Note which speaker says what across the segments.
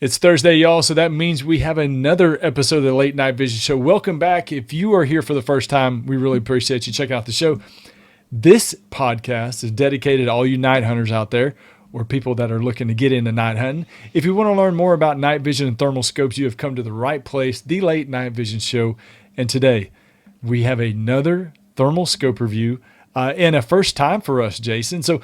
Speaker 1: It's Thursday, y'all, so that means we have another episode of the Late Night Vision Show. Welcome back. If you are here for the first time, we really appreciate you checking out the show. This podcast is dedicated to all you night hunters out there or people that are looking to get into night hunting. If you want to learn more about night vision and thermal scopes, you have come to the right place, the Late Night Vision Show. And today, we have another thermal scope review and a first time for us, Jason. So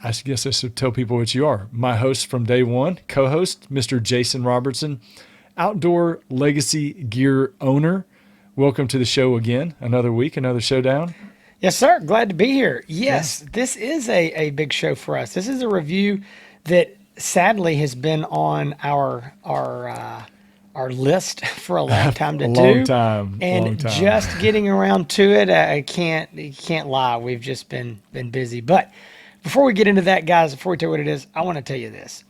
Speaker 1: I guess I should tell people what you are. My host from day one, co-host, Mr. Jason Robertson, outdoor legacy gear owner. Welcome to the show again. Another week, another showdown.
Speaker 2: Yes, sir. Glad to be here. Yes, This is a big show for us. This is a review that sadly has been on our list for a long time to do.
Speaker 1: Long time.
Speaker 2: Just getting around to it, I can't lie. We've just been busy. But before we get into that, guys, before we tell you what it is, I want to tell you this.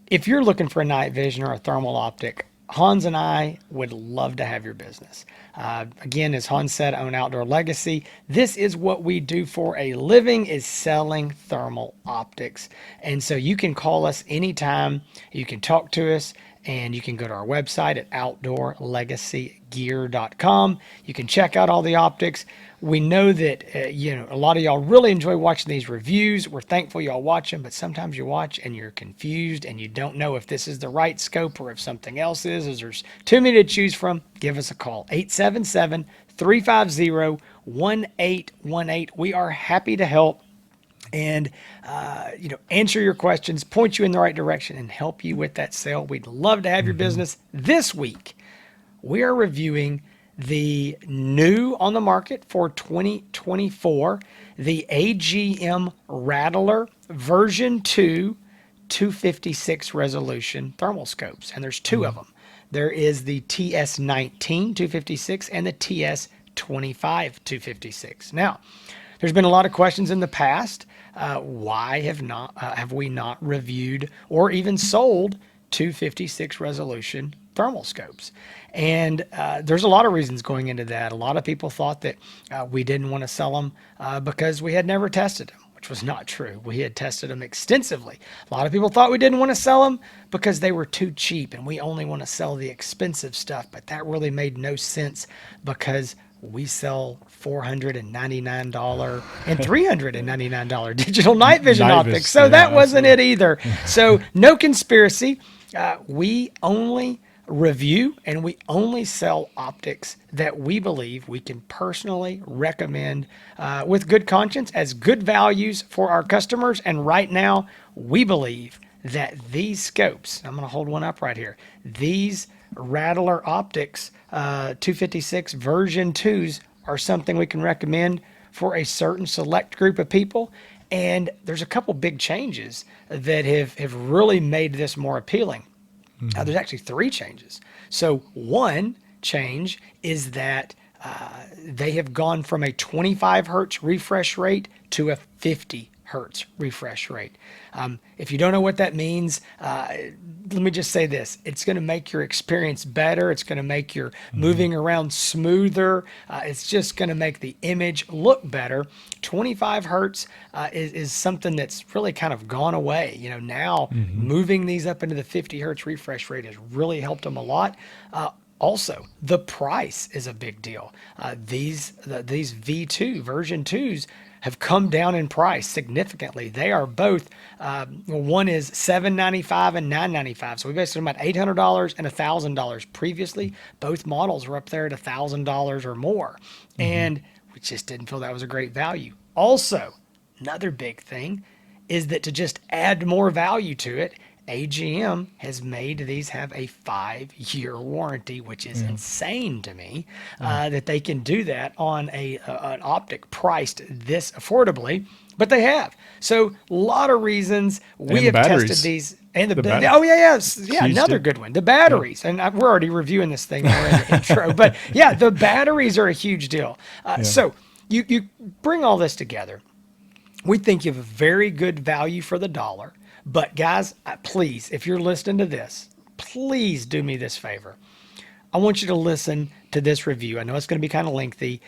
Speaker 2: If you're looking for a night vision or a thermal optic, Hans and I would love to have your business. Again, as Hans said, own Outdoor Legacy. This is what we do for a living, is selling thermal optics. And so you can call us anytime. You can talk to us, and you can go to our website at outdoorlegacygear.com. You can check out all the optics. We know that a lot of y'all really enjoy watching these reviews. We're thankful y'all watch them, but sometimes you watch and you're confused and you don't know if this is the right scope or if something else is. As there's too many to choose from, give us a call. 877-350-1818. We are happy to help and answer your questions, point you in the right direction, and help you with that sale. We'd love to have your business. This week, we are reviewing the new on the market for 2024, the AGM Rattler version 2 256 resolution thermal scopes. And there's two of them. There is the TS19 256 and the TS25 256. Now, there's been a lot of questions in the past. Why have we not reviewed or even sold 256 resolution thermal scopes? And there's a lot of reasons going into that. A lot of people thought that we didn't want to sell them because we had never tested them, which was not true. We had tested them extensively. A lot of people thought we didn't want to sell them because they were too cheap and we only want to sell the expensive stuff. But that really made no sense because we sell $499 and $399 digital night vision optics. So that wasn't it either. So no conspiracy. We only review and we only sell optics that we believe we can personally recommend with good conscience as good values for our customers. And right now, we believe that these scopes, I'm going to hold one up right here, these Rattler optics 256 version 2s are something we can recommend for a certain select group of people. And there's a couple big changes that have really made this more appealing. There's actually three changes. So one change is that they have gone from a 25 hertz refresh rate to a 50 hertz refresh rate. If you don't know what that means, let me just say this. It's going to make your experience better. It's going to make your moving around smoother. It's just going to make the image look better. 25 hertz is something that's really kind of gone away. Now moving these up into the 50 hertz refresh rate has really helped them a lot. Also, the price is a big deal. These V2 version 2s have come down in price significantly. They are both, one is $795 and $995. So we basically about $800 and $1,000 previously. Both models were up there at $1,000 or more. And we just didn't feel that was a great value. Also, another big thing is that to just add more value to it, AGM has made these have a 5-year warranty, which is insane to me that they can do that on an optic priced this affordably, but they have. So a lot of reasons we have tested these. And another good one, the batteries. And we're already reviewing this thing. We're in the intro, but yeah, the batteries are a huge deal. So you bring all this together. We think you have a very good value for the dollar. But guys, please, if you're listening to this, please do me this favor. I want you to listen to this review. I know it's going to be kind of lengthy.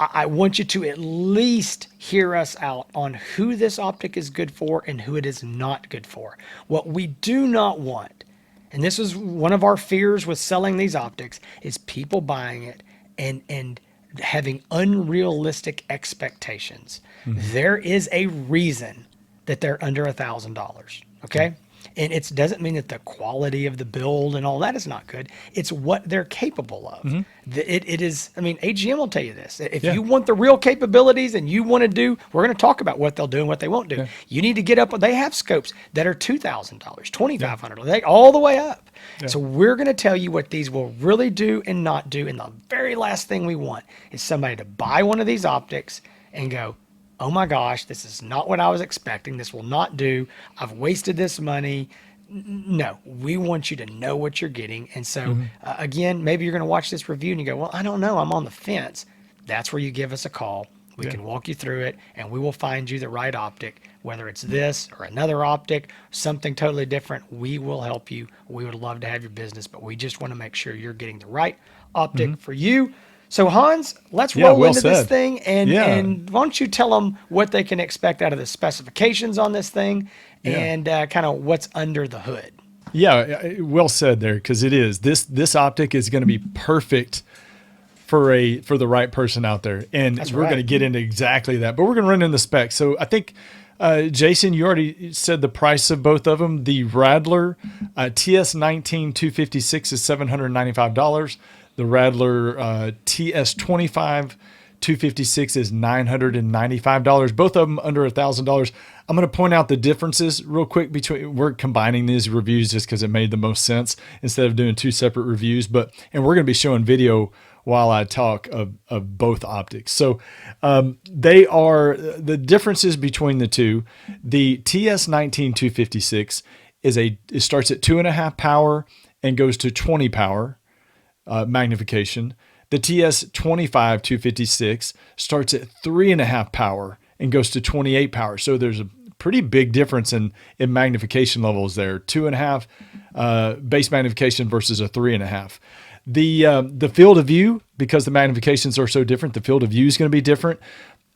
Speaker 2: I want you to at least hear us out on who this optic is good for and who it is not good for. What we do not want And this is one of our fears with selling these optics is people buying it and having unrealistic expectations. There is a reason that they're under $1,000. Okay. And it doesn't mean that the quality of the build and all that is not good. It's what they're capable of. It is, I mean, AGM will tell you this. If
Speaker 1: Yeah.
Speaker 2: you want the real capabilities and you want to do, we're going to talk about what they'll do and what they won't do.
Speaker 1: Yeah.
Speaker 2: You need to get up. They have scopes that are $2,000, $2,500, all the way up.
Speaker 1: Yeah.
Speaker 2: So we're going to tell you what these will really do and not do. And the very last thing we want is somebody to buy one of these optics and go, oh my gosh, this is not what I was expecting. This will not do. I've wasted this money. No, we want you to know what you're getting. And so, again, maybe you're going to watch this review and you go, well, I don't know. I'm on the fence. That's where you give us a call. We can walk you through it and we will find you the right optic, whether it's this or another optic, something totally different. We will help you. We would love to have your business, but we just want to make sure you're getting the right optic for you. So Hans, let's roll
Speaker 1: well
Speaker 2: into this
Speaker 1: said.
Speaker 2: thing and why don't you tell them what they can expect out of the specifications on this thing and kind of what's under the hood.
Speaker 1: Yeah, well said there, because it is. This optic is going to be perfect for the right person out there. And we're going to get into exactly that, but we're going to run in the specs. So I think, Jason, you already said the price of both of them. The Rattler TS19 256 is $795. The Rattler TS25 256 is $995. Both of them under $1,000. I'm going to point out the differences real quick we're combining these reviews just because it made the most sense instead of doing two separate reviews. And we're going to be showing video while I talk of both optics. So they are the differences between the two. The TS19 256 it starts at 2.5 power and goes to 20 power. Magnification. The TS25 256 starts at 3.5 power and goes to 28 power. So there's a pretty big difference in magnification levels there. 2.5 base magnification versus a 3.5. The field of view, because the magnifications are so different, the field of view is going to be different.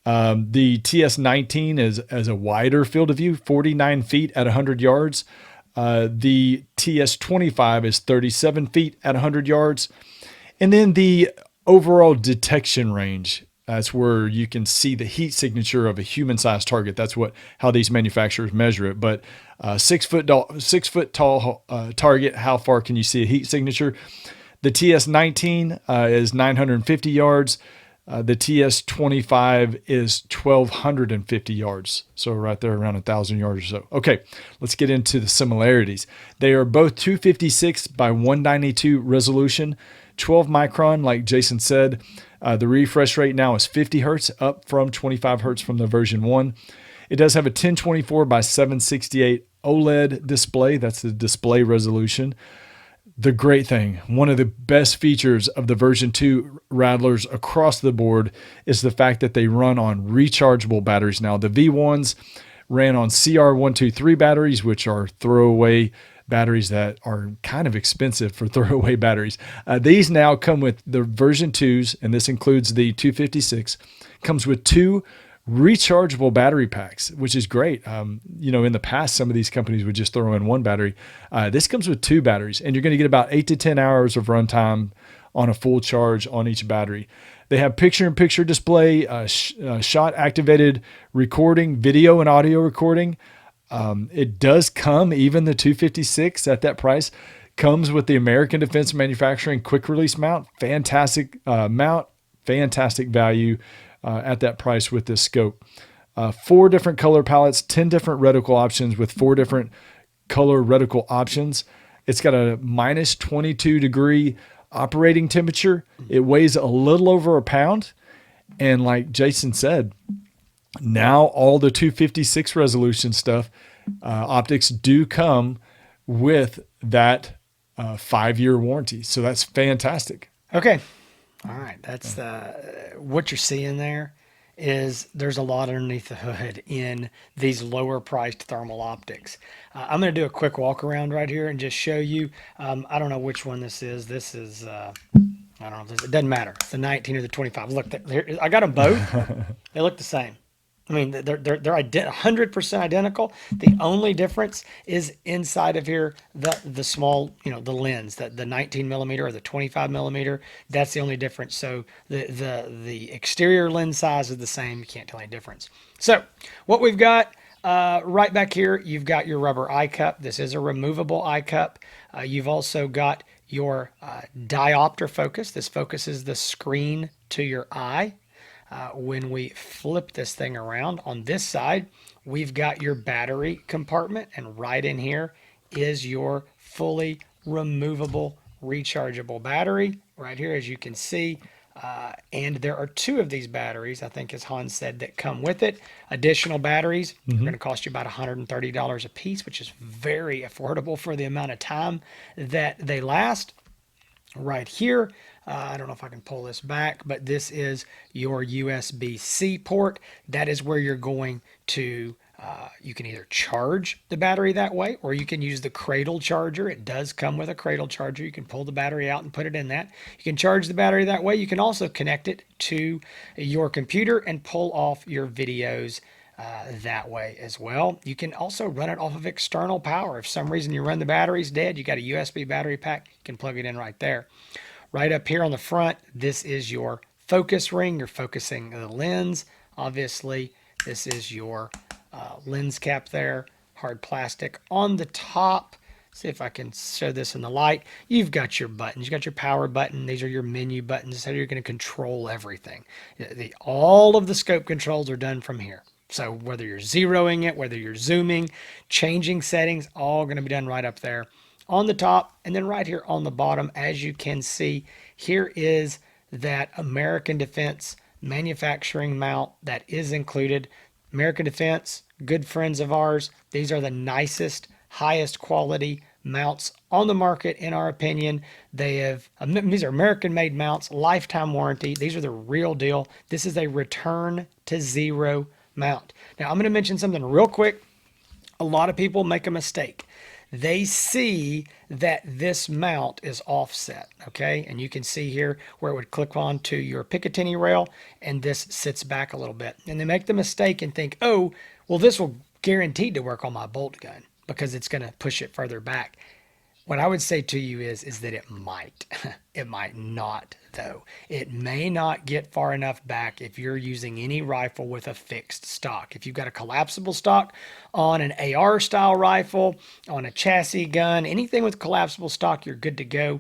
Speaker 1: The TS19 is a wider field of view, 49 feet at 100 yards. The TS25 is 37 feet at 100 yards. And then the overall detection range, that's where you can see the heat signature of a human-sized target. That's how these manufacturers measure it. But 6 foot tall target, how far can you see a heat signature? The TS19 is 950 yards. The TS25 is 1,250 yards. So right there around 1,000 yards or so. Okay, let's get into the similarities. They are both 256 by 192 resolution, 12 micron, like Jason said. The refresh rate now is 50 hertz, up from 25 hertz from the version 1. It does have a 1024 by 768 OLED display. That's the display resolution. The great thing, one of the best features of the version 2 Rattlers across the board is the fact that they run on rechargeable batteries now. The V1s ran on CR123 batteries, which are throwaway batteries that are kind of expensive for throwaway batteries. These now come with the version 2s, and this includes the 256, comes with 2 rechargeable battery packs, which is great. In the past, some of these companies would just throw in 1 battery. This comes with 2 batteries, and you're going to get about 8 to 10 hours of runtime on a full charge on each battery. They have picture-in-picture display, shot-activated recording, video and audio recording. It does come, even the 256 at that price, comes with the American Defense Manufacturing quick-release mount. Fantastic mount, fantastic value at that price with this scope. 4 different color palettes, 10 different reticle options with 4 different color reticle options. It's got a minus 22 degree operating temperature. It weighs a little over a pound. And like Jason said, now all the 256 resolution stuff, optics do come with that 5-year warranty. So that's fantastic.
Speaker 2: Okay. All right. That's what you're seeing there is there's a lot underneath the hood in these lower priced thermal optics. I'm going to do a quick walk around right here and just show you. I don't know which one this is. This is, I don't know. It doesn't matter. It's the 19 or the 25. Look, I got them both. They look the same. I mean, they're 100% identical. The only difference is inside of here, the small, the lens, the 19 millimeter or the 25 millimeter. That's the only difference. So the exterior lens size is the same. You can't tell any difference. So what we've got right back here, you've got your rubber eye cup. This is a removable eye cup. You've also got your diopter focus. This focuses the screen to your eye. When we flip this thing around on this side, we've got your battery compartment, and right in here is your fully removable rechargeable battery right here, as you can see. And there are two of these batteries, I think, as Hans said, that come with it. Additional batteries are going to cost you about $130 a piece, which is very affordable for the amount of time that they last. Right here, I don't know if I can pull this back, but this is your USB-C port. That is where you're going to, you can either charge the battery that way, or you can use the cradle charger. It does come with a cradle charger. You can pull the battery out and put it in that. You can charge the battery that way. You can also connect it to your computer and pull off your videos that way as well. You can also run it off of external power. If for some reason you run the battery's dead, you got a USB battery pack, you can plug it in right there. Right up here on the front, this is your focus ring. You're focusing the lens. Obviously, this is your lens cap there, hard plastic. On the top, see if I can show this in the light, you've got your buttons. You've got your power button. These are your menu buttons. This is how you're going to control everything. All of the scope controls are done from here. So whether you're zeroing it, whether you're zooming, changing settings, all going to be done right up there on the top. And then right here on the bottom, as you can see, here is that American Defense manufacturing mount that is included. American Defense, good friends of ours. These are the nicest, highest quality mounts on the market, in our opinion. These are American made mounts, lifetime warranty. These are the real deal. This is a return to zero mount. Now I'm going to mention something real quick. A lot of people make a mistake. They see that this mount is offset, okay? And you can see here where it would click on to your Picatinny rail, and this sits back a little bit. And they make the mistake and think, oh, well, this will guaranteed to work on my bolt gun because it's going to push it further back. What I would say to you is that it might. It might not, though. It may not get far enough back if you're using any rifle with a fixed stock. If you've got a collapsible stock on an AR style rifle, on a chassis gun, anything with collapsible stock, you're good to go.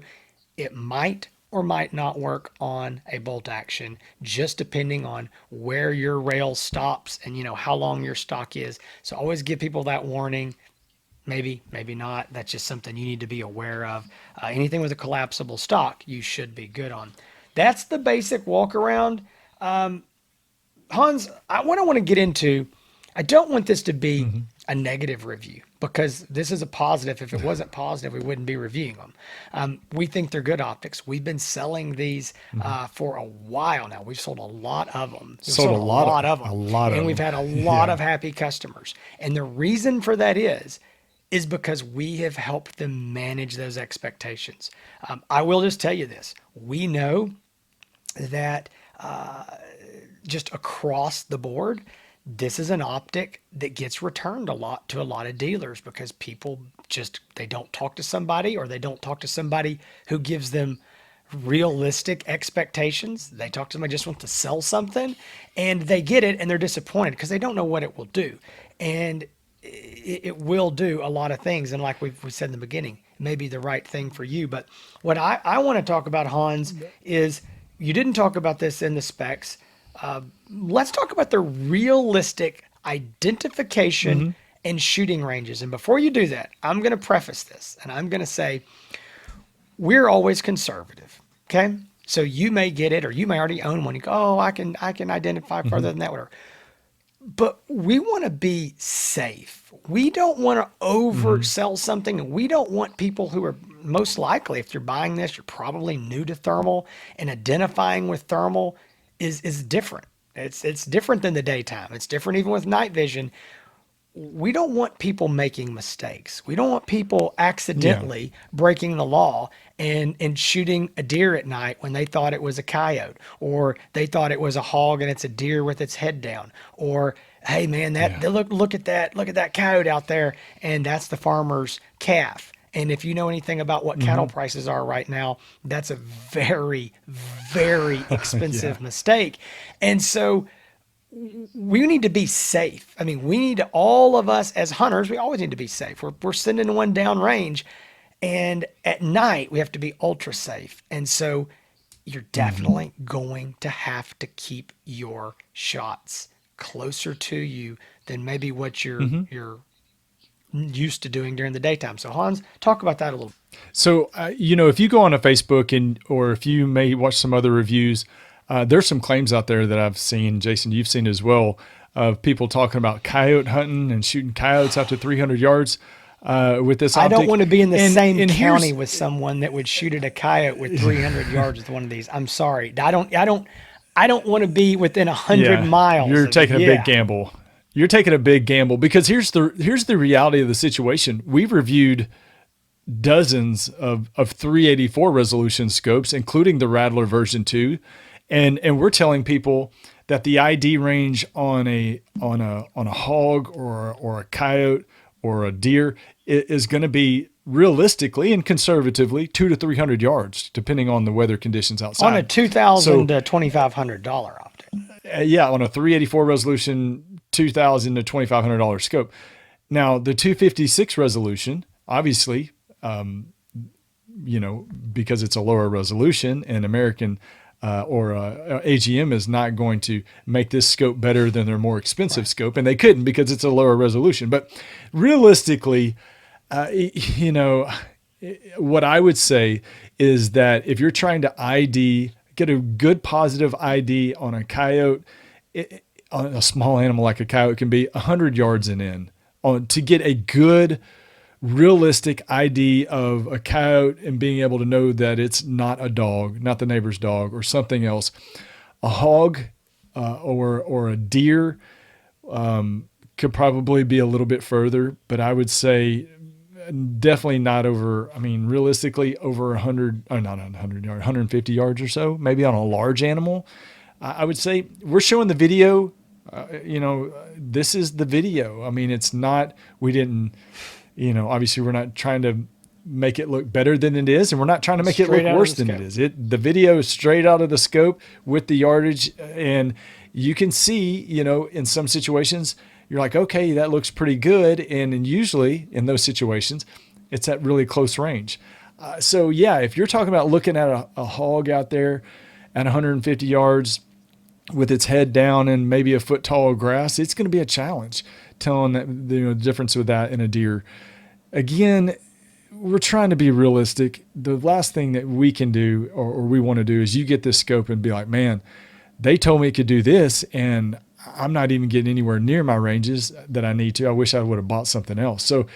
Speaker 2: It might or might not work on a bolt action, just depending on where your rail stops and how long your stock is. So always give people that warning. Maybe, maybe not. That's just something you need to be aware of. Anything with a collapsible stock, you should be good on. That's the basic walk around. Hans, what I want to get into, I don't want this to be a negative review, because this is a positive. If it wasn't positive, we wouldn't be reviewing them. We think they're good optics. We've been selling these for a while now. We've sold a lot of them. We've sold a lot of them. And we've had a lot of happy customers. And the reason for that is because we have helped them manage those expectations. I will just tell you this. We know that just across the board, this is an optic that gets returned a lot to a lot of dealers, because people they don't talk to somebody, or they don't talk to somebody who gives them realistic expectations. They talk to somebody just wants to sell something, and they get it and they're disappointed because they don't know what it will do. And it will do a lot of things. And like we said in the beginning, it may be the right thing for you. But what I want to talk about, Hans, is you didn't talk about this in the specs. Let's talk about the realistic identification and shooting ranges. And before you do that, I'm going to preface this, and I'm going to say we're always conservative. Okay. So you may get it, or you may already own one. You go, oh, I can identify further than that, whatever. But we want to be safe. We don't want to oversell something. And we don't want people who are most likely, if you're buying this, you're probably new to thermal, and identifying with thermal is different. It's different than the daytime. It's different even with night vision. We don't want people making mistakes. We don't want people accidentally breaking the law and shooting a deer at night when they thought it was a coyote, or they thought it was a hog and it's a deer with its head down, or Hey man, look at that coyote out there, and that's the farmer's calf. And if you know anything about what cattle prices are right now, that's a very, very
Speaker 1: Yeah.
Speaker 2: expensive mistake. And so we need to be safe. I mean, we need to, all of us as hunters, we always need to be safe. We're sending one down range, and at night we have to be ultra safe. And so you're definitely going to have to keep your shots closer to you than maybe what you're used to doing during the daytime. So Hans, talk about that a little.
Speaker 1: So, if you go on a Facebook or if you may watch some other reviews, there's some claims out there that I've seen, Jason, you've seen as well, of people talking about coyote hunting and shooting coyotes out to 300 yards with this
Speaker 2: I
Speaker 1: optic.
Speaker 2: don't want to be in the same
Speaker 1: and
Speaker 2: county with someone that would shoot at a coyote with 300 yards with one of these. I'm sorry. I don't want to be within 100 miles.
Speaker 1: You're taking a big gamble. You're taking a big gamble because here's the reality of the situation. We've reviewed dozens of 384 resolution scopes, including the Rattler version 2, and we're telling people that the ID range on a hog or a coyote or a deer is going to be realistically and conservatively 200 to 300 yards, depending on the weather conditions outside.
Speaker 2: On a $2,000 to $2,500 optic.
Speaker 1: On a 384 resolution, $2,000 to $2,500 scope. Now, the 256 resolution, obviously, because it's a lower resolution, and American AGM is not going to make this scope better than their more expensive scope, and they couldn't because it's a lower resolution. But realistically, what I would say is that if you're trying to get a good positive ID on a coyote, on a small animal like a coyote can be 100 yards and in to get a good realistic ID of a coyote and being able to know that it's not a dog, not the neighbor's dog or something else. A hog or a deer could probably be a little bit further, but I would say definitely not over, realistically over 100, or not 100 yards, 150 yards or so, maybe on a large animal. I would say we're showing the video. This is the video. It's not, we didn't, obviously we're not trying to make it look better than it is, and we're not trying to make it look worse than it is. The video is straight out of the scope with the yardage, and you can see, in some situations, you're like, okay, that looks pretty good. And usually in those situations, it's at really close range. If you're talking about looking at a hog out there at 150 yards with its head down and maybe a foot tall of grass, it's going to be a challenge telling the difference with that in a deer. Again, we're trying to be realistic. The last thing that we can do or we want to do is you get this scope and be like, man, they told me it could do this, and I'm not even getting anywhere near my ranges that I need to. I wish I would have bought something else. So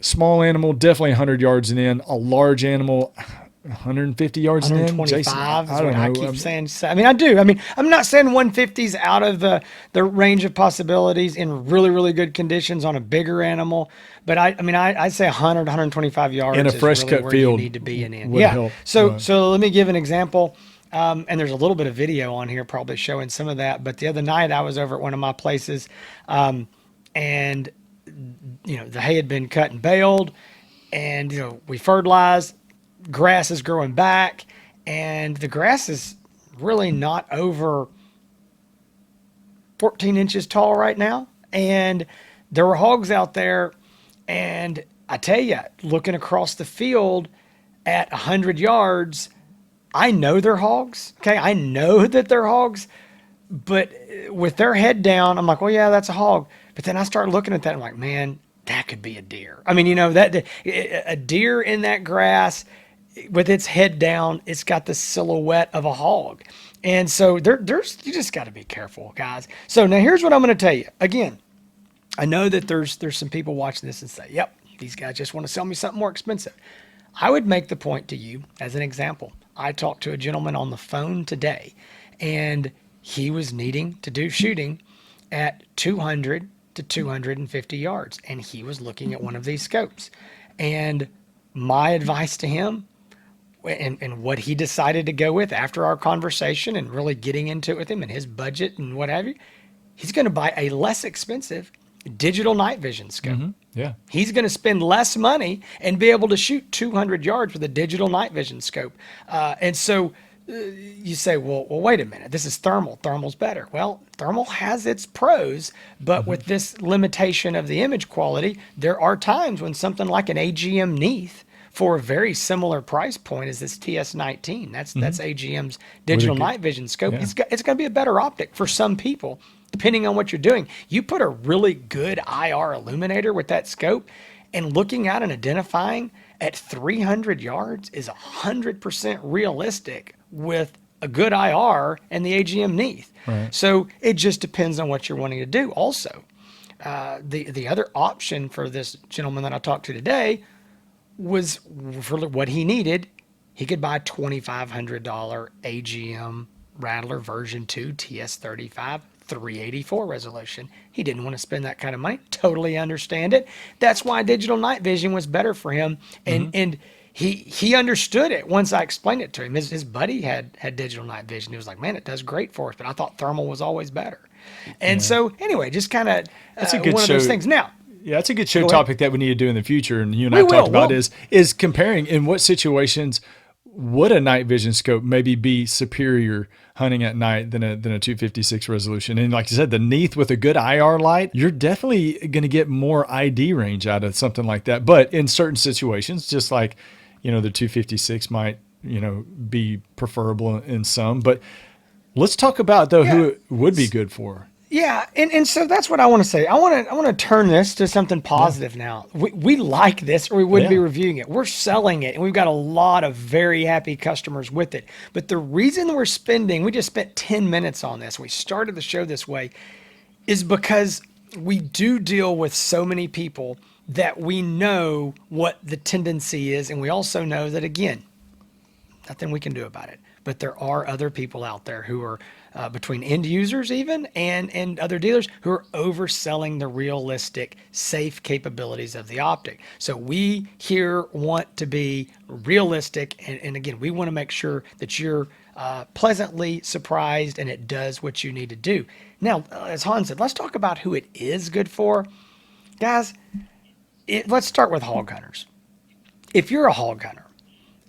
Speaker 1: small animal, definitely 100 yards and in. A large animal, 150 yards and in.
Speaker 2: 125
Speaker 1: Jason,
Speaker 2: is what I keep saying. I do. I'm not saying 150's out of the range of possibilities in really, really good conditions on a bigger animal. But I'd say 100, 125 yards
Speaker 1: in a fresh
Speaker 2: is really
Speaker 1: cut
Speaker 2: where
Speaker 1: field
Speaker 2: you need to be in.
Speaker 1: Would help.
Speaker 2: So let me give an example. And there's a little bit of video on here probably showing some of that. But the other night I was over at one of my places, and the hay had been cut and baled, and we fertilized. Grass is growing back, and the grass is really not over 14 inches tall right now. And there were hogs out there, and I tell you, looking across the field at 100 yards, I know they're hogs. Okay, I know that they're hogs, but with their head down, I'm like, well, yeah, that's a hog. But then I start looking at that, and I'm like, man, that could be a deer. That a deer in that grass with its head down, it's got the silhouette of a hog. And so there's you just got to be careful, guys. So now here's what I'm going to tell you. Again, I know that there's some people watching this and say, yep, these guys just want to sell me something more expensive. I would make the point to you as an example. I talked to a gentleman on the phone today, and he was needing to do shooting at 200 to 250 yards, and he was looking at one of these scopes. And my advice to him, and what he decided to go with after our conversation and really getting into it with him and his budget and what have you, he's going to buy a less expensive digital night vision scope.
Speaker 1: Yeah.
Speaker 2: He's going to spend less money and be able to shoot 200 yards with a digital night vision scope. And so you say, well, wait a minute. This is thermal. Thermal's better. Well, thermal has its pros, but with this limitation of the image quality, there are times when something like an AGM Neath for a very similar price point as this TS19. That's AGM's digital night vision scope.
Speaker 1: Yeah.
Speaker 2: It's going to be a better optic for some people, depending on what you're doing. You put a really good IR illuminator with that scope, and looking out and identifying at 300 yards is 100% realistic with a good IR and the AGM Neath.
Speaker 1: Right.
Speaker 2: So it just depends on what you're wanting to do. Also, the other option for this gentleman that I talked to today was for what he needed. He could buy a $2,500 AGM Rattler version 2 TS25 384 resolution. He didn't want to spend that kind of money. Totally understand it. That's why digital night vision was better for him. And he understood it once I explained it to him. His buddy had digital night vision. He was like, man, it does great for us, but I thought thermal was always better. And so anyway, just kind of
Speaker 1: That's a good
Speaker 2: one
Speaker 1: show.
Speaker 2: of those things. Now,
Speaker 1: Yeah, that's a good show
Speaker 2: Go ahead.
Speaker 1: topic that we need to do in the future. And you and I
Speaker 2: We
Speaker 1: talked
Speaker 2: will.
Speaker 1: about
Speaker 2: We'll-
Speaker 1: is comparing in what situations would a night vision scope maybe be superior hunting at night than a 256 resolution. And like you said, the Neath with a good IR light, you're definitely going to get more ID range out of something like that. But in certain situations, just like, the 256 might, be preferable in some. But let's talk about though who it would be good for.
Speaker 2: yeah, and so that's what I want to say. I want to turn this to something positive now. We like this, or we wouldn't be
Speaker 1: Yeah.
Speaker 2: reviewing it. We're selling it, and we've got a lot of very happy customers with it. But the reason we just spent 10 minutes on this, we started the show this way, is because we do deal with so many people that we know what the tendency is, and we also know that, again, nothing we can do about it. But there are other people out there who are between end users even and other dealers who are overselling the realistic, safe capabilities of the optic. So we here want to be realistic. And again, we want to make sure that you're pleasantly surprised and it does what you need to do. Now, as Hans said, let's talk about who it is good for. Guys, let's start with hog hunters. If you're a hog hunter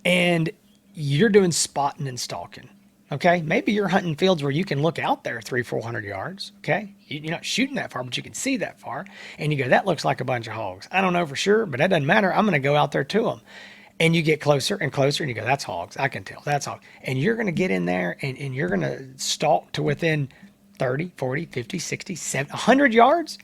Speaker 2: and you're doing spotting and stalking, okay? Maybe you're hunting fields where you can look out there 300-400 yards, okay? You're not shooting that far, but you can see that far. And you go, that looks like a bunch of hogs. I don't know for sure, but that doesn't matter. I'm going to go out there to them. And you get closer and closer and you go, that's hogs. I can tell, that's hogs. And you're going to get in there and you're going to stalk to within 30, 40, 50, 60, 70, 100 yards.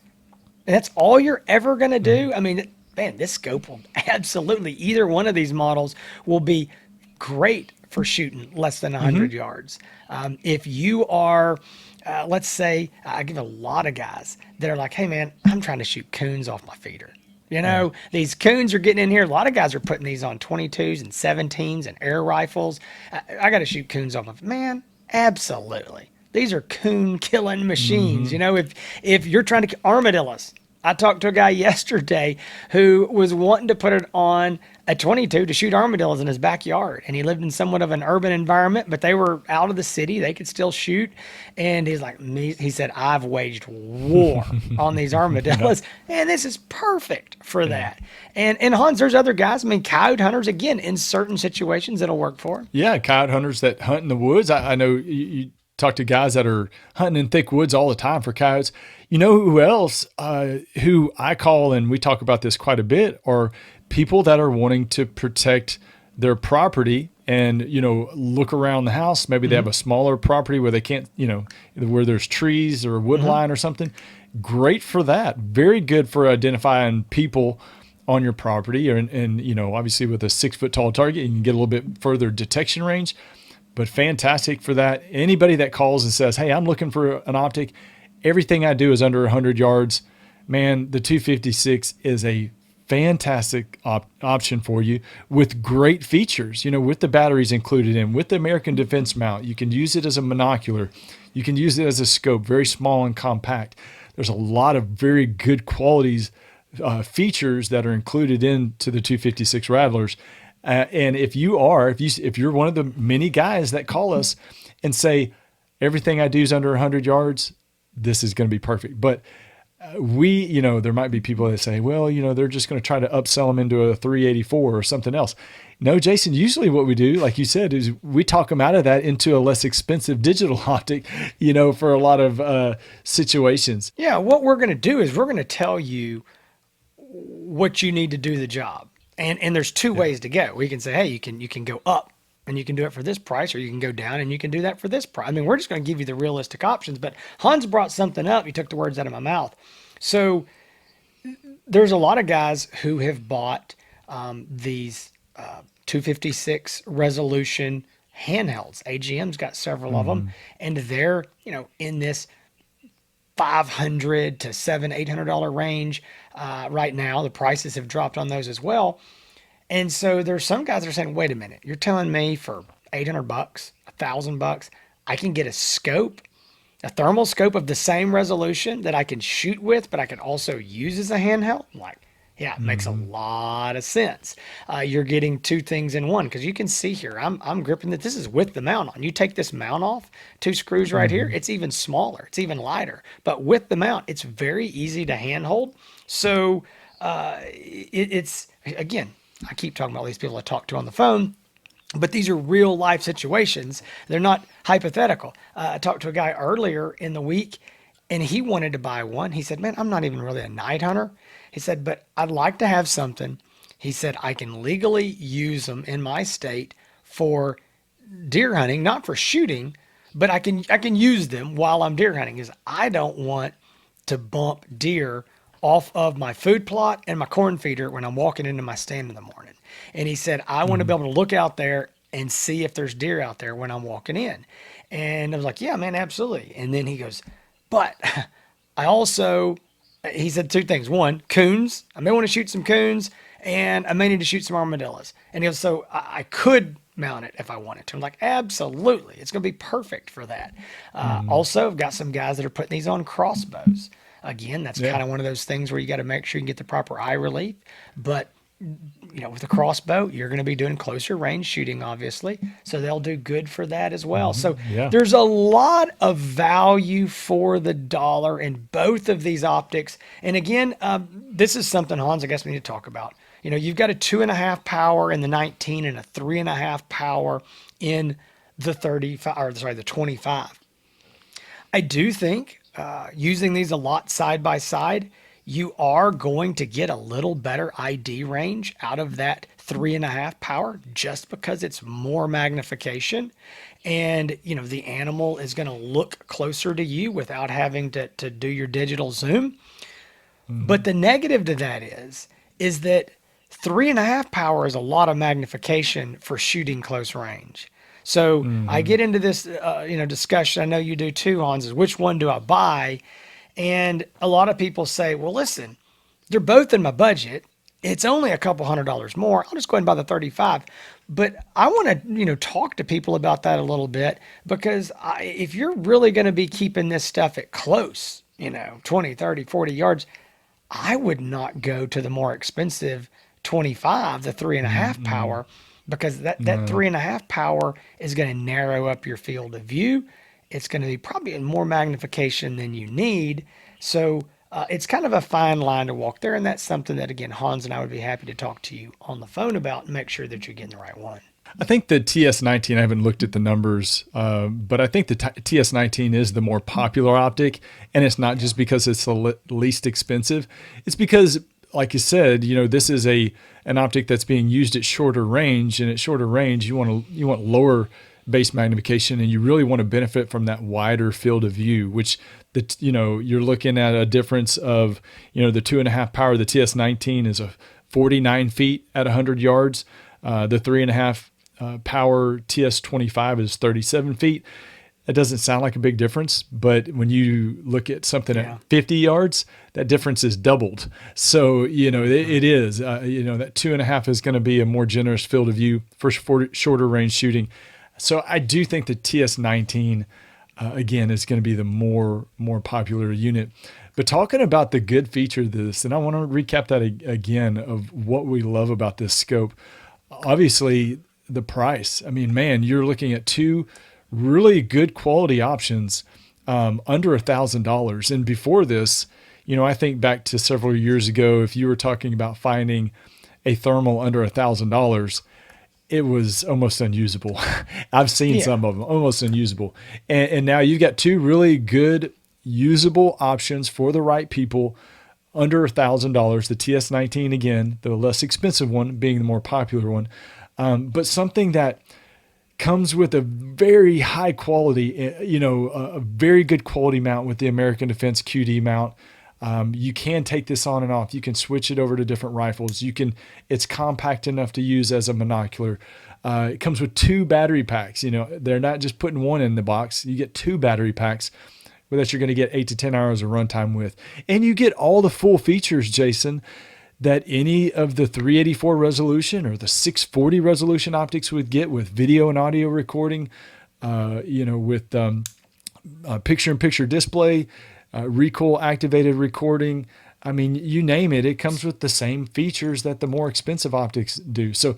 Speaker 2: And that's all you're ever going to do. I mean, man, this scope will absolutely, either one of these models will be great for shooting less than 100 yards. If you are, let's say, I give a lot of guys that are like, hey man, I'm trying to shoot coons off my feeder. These coons are getting in here. A lot of guys are putting these on 22s and 17s and air rifles. I got to shoot coons off my man. Absolutely. These are coon killing machines. If you're trying to armadillos, I talked to a guy yesterday who was wanting to put it on a 22 to shoot armadillos in his backyard. And he lived in somewhat of an urban environment, but they were out of the city. They could still shoot. And he's like, he said, I've waged war on these armadillos. And this is perfect for that. And Hans, there's other guys. I mean, coyote hunters, again, in certain situations, it'll work for.
Speaker 1: Yeah, coyote hunters that hunt in the woods. I know you talk to guys that are hunting in thick woods all the time for coyotes. You know who else, who I call, and we talk about this quite a bit, are people that are wanting to protect their property and, look around the house. Maybe they have a smaller property where they can't, where there's trees or wood line or something. Great for that. Very good for identifying people on your property. And obviously with a 6-foot tall target, you can get a little bit further detection range. But fantastic for that. Anybody that calls and says, hey, I'm looking for an optic, everything I do is under 100 yards. Man, the 256 is a fantastic option for you with great features, with the batteries included in, with the American Defense mount. You can use it as a monocular. You can use it as a scope, very small and compact. There's a lot of very good qualities, features that are included into the 256 Rattlers. And if you're one of the many guys that call us and say, everything I do is under 100 yards, this is going to be perfect. But there might be people that say, well, they're just going to try to upsell them into a 384 or something else. No, Jason, usually what we do, like you said, is we talk them out of that into a less expensive digital optic, for a lot of situations.
Speaker 2: Yeah, what we're going to do is we're going to tell you what you need to do the job. And there's two ways to go. We can say, hey, you can go up and you can do it for this price, or you can go down and you can do that for this price. I mean, we're just going to give you the realistic options. But Hans brought something up. He took the words out of my mouth. So there's a lot of guys who have bought these 256 resolution handhelds. AGM's got several of them, and they're in this $500 to $800 range right now. The prices have dropped on those as well. And so there's some guys that are saying, wait a minute, you're telling me for $800, $1,000, I can get a scope, a thermal scope of the same resolution that I can shoot with, but I can also use as a handheld? Like, yeah, it makes a lot of sense. You're getting two things in one, because you can see here, I'm gripping that this is with the mount on. You take this mount off, two screws right here, it's even smaller, it's even lighter. But with the mount, it's very easy to handhold. So it's, again, I keep talking about all these people I talk to on the phone, but these are real life situations. They're not hypothetical. I talked to a guy earlier in the week, and he wanted to buy one. He said, man, I'm not even really a night hunter. He said, but I'd like to have something. He said, I can legally use them in my state for deer hunting, not for shooting, but I can use them while I'm deer hunting, because I don't want to bump deer off of my food plot and my corn feeder when I'm walking into my stand in the morning. And he said, I want to be able to look out there and see if there's deer out there when I'm walking in. And I was like, yeah, man, absolutely. And then he goes, but I also, he said two things. One, coons. I may want to shoot some coons, and I may need to shoot some armadillos. And he goes, so I could mount it if I wanted to. I'm like, absolutely. It's going to be perfect for that. Also, I've got some guys that are putting these on crossbows. Again, that's kind of one of those things where you got to make sure you get the proper eye relief. But, with a crossbow, you're going to be doing closer range shooting, obviously. So they'll do good for that as well. So there's a lot of value for the dollar in both of these optics. And again, this is something, Hans, I guess we need to talk about. You've got a 2.5 power in the 19 and a 3.5 power in the 25. I do think using these a lot side by side, you are going to get a little better ID range out of that 3.5 power, just because it's more magnification, and the animal is going to look closer to you without having to do your digital zoom. But the negative to that is that 3.5 power is a lot of magnification for shooting close range. So I get into this, discussion. I know you do too, Hans, is which one do I buy? And a lot of people say, well, listen, they're both in my budget. It's only a couple $100 more. I'll just go ahead and buy the 35. But I want to, talk to people about that a little bit, because if you're really going to be keeping this stuff at close, 20, 30, 40 yards, I would not go to the more expensive 25, the 3.5 power, because that 3.5 power is going to narrow up your field of view. It's going to be probably in more magnification than you need. So it's kind of a fine line to walk there. And that's something that, again, Hans and I would be happy to talk to you on the phone about and make sure that you're getting the right one.
Speaker 1: I think the TS19, I haven't looked at the numbers, but I think the TS19 is the more popular optic. And it's not just because it's the least expensive. It's because, like you said, this is an optic that's being used at shorter range. And at shorter range, you want lower base magnification, and you really want to benefit from that wider field of view, which you're looking at a difference of, the 2.5 power. The TS19 is a 49 feet at 100 yards. The 3.5 power TS25 is 37 feet. It doesn't sound like a big difference, but when you look at something at 50 yards, that difference is doubled. So, it is, that 2.5 is going to be a more generous field of view for shorter range shooting. So I do think the TS19, again, is going to be the more popular unit. But talking about the good feature of this, and I want to recap that again of what we love about this scope. Obviously, the price. I mean, man, you're looking at two really good quality options under $1,000. And before this, I think back to several years ago, if you were talking about finding a thermal under $1,000, it was almost unusable. I've seen some of them almost unusable. And now you've got two really good usable options for the right people under $1,000. The TS19, again, the less expensive one being the more popular one. But something that comes with a very high quality, a very good quality mount with the American Defense QD mount. You can take this on and off. You can switch it over to different rifles. It's compact enough to use as a monocular. It comes with 2 battery packs. They're not just putting one in the box. You get 2 battery packs that you're going to get 8 to 10 hours of runtime with. And you get all the full features, Jason, that any of the 384 resolution or the 640 resolution optics would get with video and audio recording, with picture-in-picture display, recoil activated recording. I mean, you name it, it comes with the same features that the more expensive optics do. So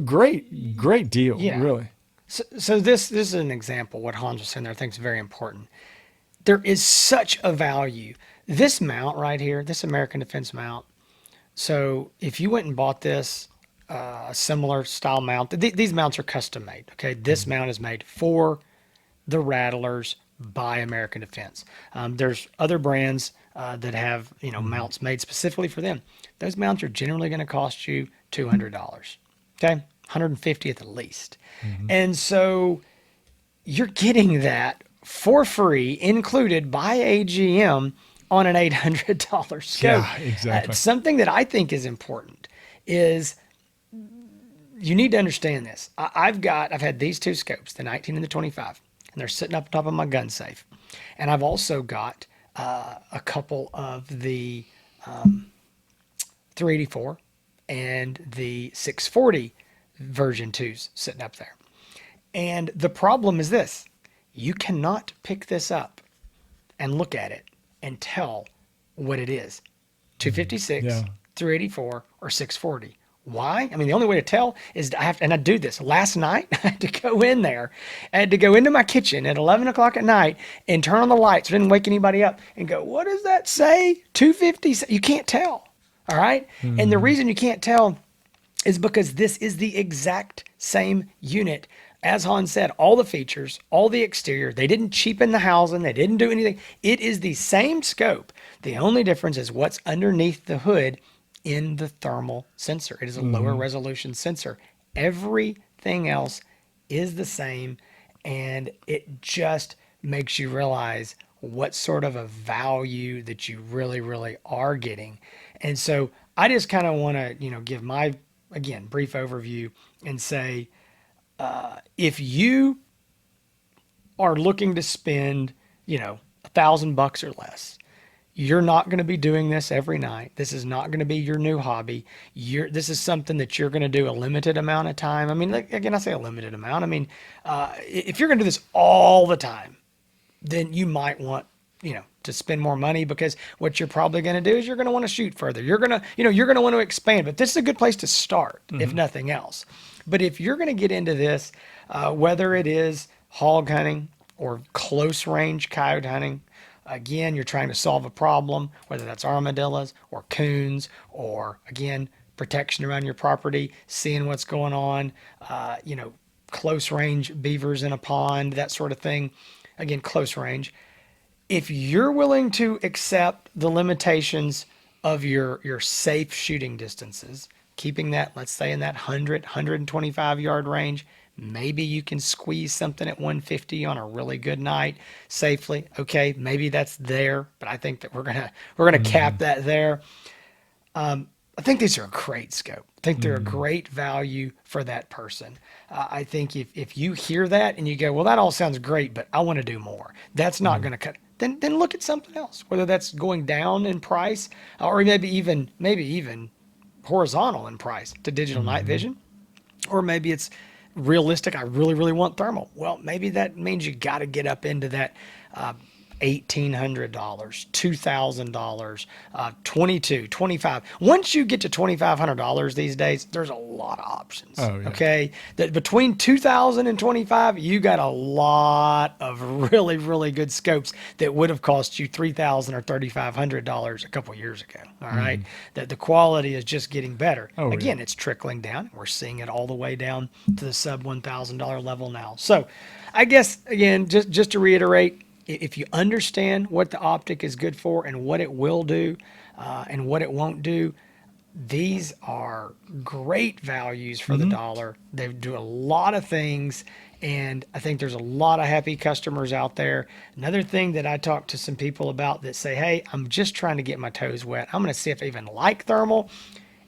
Speaker 1: great deal, really.
Speaker 2: So this is an example. What Hans was saying there I think is very important. There is such a value. This mount right here, this American Defense mount. So if you went and bought this, a similar style mount, these mounts are custom made. Okay, this mount is made for the Rattlers by American Defense. There's other brands that have mounts made specifically for them. Those mounts are generally going to cost you $200. Okay, $150 at the least. And so you're getting that for free, included by AGM on an $800 scope.
Speaker 1: Yeah, exactly.
Speaker 2: Something that I think is important is you need to understand this. I've had these 2 scopes, the 19 and the 25, and they're sitting up on top of my gun safe. And I've also got a couple of the 384 and the 640 version 2s sitting up there. And the problem is this: you cannot pick this up and look at it and tell what it is. 256, 384, or 640. Why? I mean, the only way to tell is and I do this. Last night, I had to go in there. I had to go into my kitchen at 11 o'clock at night and turn on the lights. I didn't wake anybody up and go, what does that say? 250? You can't tell. All right? And the reason you can't tell is because this is the exact same unit. As Hans said, all the features, all the exterior, they didn't cheapen the housing, they didn't do anything. It is the same scope. The only difference is what's underneath the hood in the thermal sensor. It is a lower resolution sensor. Everything else is the same, and it just makes you realize what sort of a value that you really, really are getting. And so I just kind of want to, give my, again, brief overview and say, if you are looking to spend, $1,000 or less, you're not going to be doing this every night. This is not going to be your new hobby. This is something that you're going to do a limited amount of time. I mean, again, I say a limited amount. I mean, if you're going to do this all the time, then you might want, to spend more money, because what you're probably going to do is you're going to want to shoot further. You're going to, you're going to want to expand, but this is a good place to start, if nothing else. But if you're going to get into this, whether it is hog hunting or close range coyote hunting, again, you're trying to solve a problem, whether that's armadillos or coons, or again, protection around your property, seeing what's going on, close range beavers in a pond, that sort of thing. Again, close range. If you're willing to accept the limitations of your safe shooting distances, keeping that, let's say, in that 125 yard range, maybe you can squeeze something at 150 on a really good night safely. Okay, maybe that's there, but I think that we're gonna cap that there. I think these are a great scope. I think they're a great value for that person. I think if you hear that and you go, well, that all sounds great, but I want to do more, that's not going to cut. Then look at something else, whether that's going down in price, or maybe even horizontal in price to digital night vision, or maybe it's realistic. I really, really want thermal. Well, maybe that means you got to get up into that $1,800, $2,000, 22, 25. Once you get to $2,500 these days, there's a lot of options.
Speaker 1: Oh, yeah.
Speaker 2: Okay, that between 2,000 and 25, you got a lot of really, really good scopes that would have cost you $3,000 or $3,500 a couple years ago. All right, that the quality is just getting better.
Speaker 1: Oh,
Speaker 2: Again,
Speaker 1: yeah.
Speaker 2: it's trickling down. We're seeing it all the way down to the sub $1,000 level now. So, I guess again, just to reiterate, if you understand what the optic is good for and what it will do and what it won't do, these are great values for the dollar. They do a lot of things, and I think there's a lot of happy customers out there. Another thing that I talk to some people about that say, hey, I'm just trying to get my toes wet. I'm going to see if I even like thermal.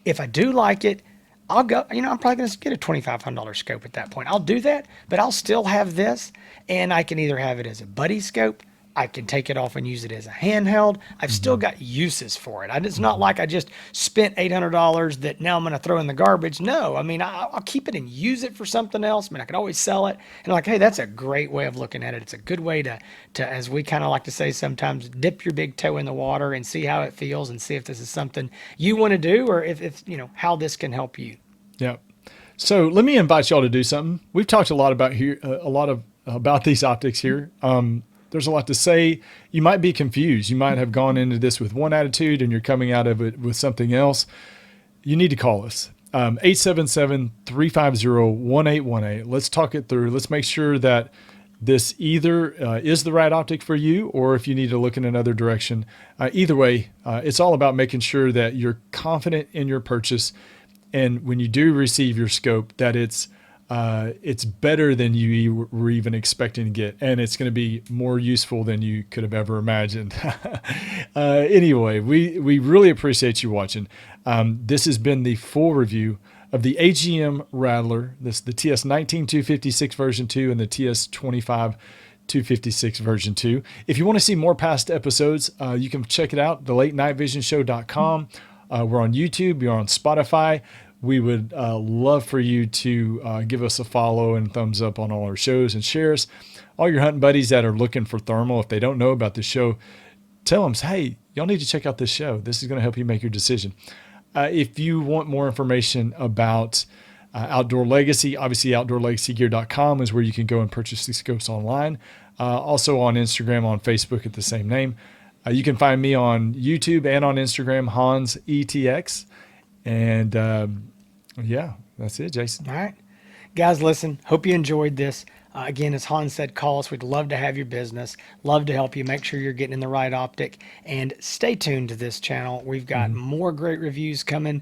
Speaker 2: If I do like it, I'll go, I'm probably going to get a $2,500 scope at that point. I'll do that, but I'll still have this, and I can either have it as a buddy scope. I can take it off and use it as a handheld. I've still got uses for it. It's not like I just spent $800 that now I'm going to throw in the garbage. No, I'll keep it and use it for something else. I could always sell it. And like, hey, that's a great way of looking at it. It's a good way to as we kind of like to say sometimes, dip your big toe in the water and see how it feels and see if this is something you want to do or if how this can help you.
Speaker 1: Yeah. So let me invite y'all to do something. We've talked a lot about here, about these optics here. There's a lot to say. You might be confused. You might have gone into this with one attitude and you're coming out of it with something else. You need to call us. 877-350-1818. Let's talk it through. Let's make sure that this either is the right optic for you or if you need to look in another direction. Either way, it's all about making sure that you're confident in your purchase. And when you do receive your scope, that it's better than you were even expecting to get, and it's going to be more useful than you could have ever imagined. Anyway, we really appreciate you watching. This has been the full review of the AGM Rattler, the TS19 256 version 2 and the TS25 256 version 2. If you want to see more past episodes, you can check it out, thelatenightvisionshow.com. We're on YouTube, you're on Spotify. We would love for you to give us a follow and thumbs up on all our shows and shares. All your hunting buddies that are looking for thermal, if they don't know about the show, tell them, hey, y'all need to check out this show. This is going to help you make your decision. If you want more information about Outdoor Legacy, obviously outdoorlegacygear.com is where you can go and purchase these scopes online. Also on Instagram, on Facebook at the same name. You can find me on YouTube and on Instagram, Hans ETX. And yeah, that's it, Jason.
Speaker 2: All right. Guys, listen, hope you enjoyed this. Again, as Hans said, call us. We'd love to have your business. Love to help you. Make sure you're getting in the right optic. And stay tuned to this channel. We've got more great reviews coming.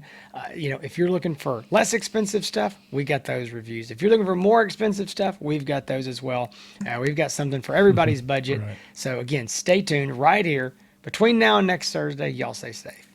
Speaker 2: If you're looking for less expensive stuff, we got those reviews. If you're looking for more expensive stuff, we've got those as well. We've got something for everybody's budget.
Speaker 1: Right.
Speaker 2: So again, stay tuned right here. Between now and next Thursday, y'all stay safe.